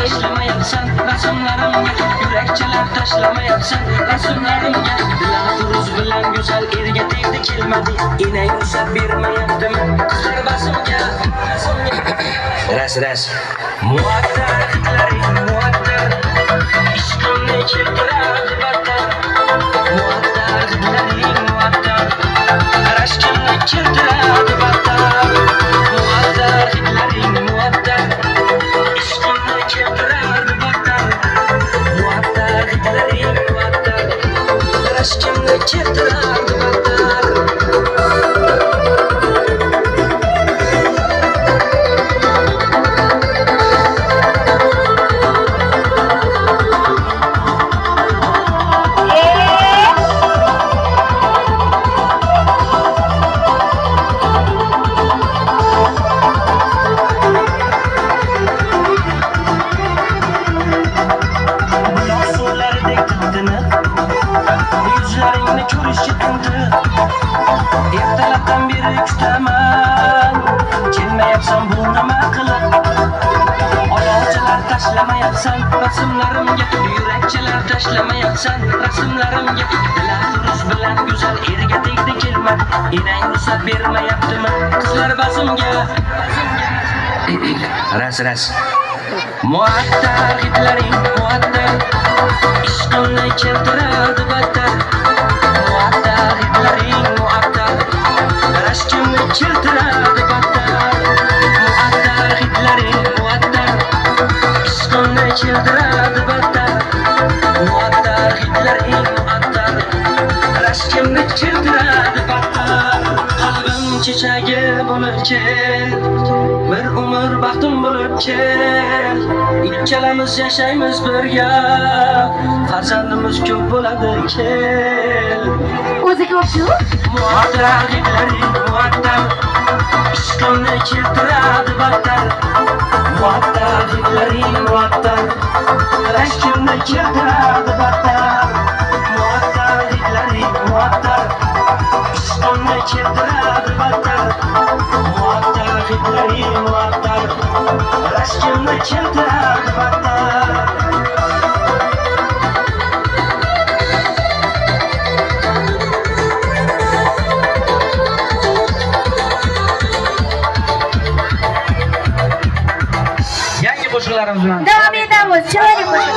tashlamayapsan rasmlarimga, yurakchalar tashlamayapsan rasmlarimga. Dilan Firuz bilan go'zal erga tegdi kelmadi, enang usab bermayaptimi qizlar basumga. Ras muattar hidlaring muattar, ishqimni keltiradi battar. Muattar hidlaring muattar, rashkimni keltiradi battar. Muattar hidlaring muattar, ishqimni keltiradi battar. Muattar hidlaring muattar, rashkimni keltiradi battar. Yuzlaringni ko'rishga tindim, ertalabdan beri kutaman, kelmayapsan bu nima qilib. Oyoqchalar tashlamayapsan rasmlarimga, yurakchalar tashlamayapsan rasmlarimga. Dilan Firuz bilan go'zal erga tegdi kelmadi, enang ruxsat bermayaptimi qizlar bazmga. Ras muattar hidlaring muattar, ishqimni keltiradi battar. Muattar hidlaring muattar, rashkimni keltiradi battar. Muattar hidlaring muattar, ishqimni keltiradi battar. Muattar hidlaring muattar, rashkimni keltiradi battar. Qalbim chechagi bo'lib kel, bir umr baxtim bo'lib kel. Ikkalamiz yashaymiz birga, farzandimiz ko'p bo'ladi kel. O'zi ko'p-ku? Muattar hidlaring muattar, ishqimni keltiradi battar. Muattar hidlaring muattar, rashkimni keltiradi battar. Muattar hidlaring muattar, ishqimni keltiradi battar. Muattar hidlaring muattar, rashkimni keltiradi battar. Yangi qo'shiqlarimiz bilan Davom etamiz. Chiroyli qo'shiq.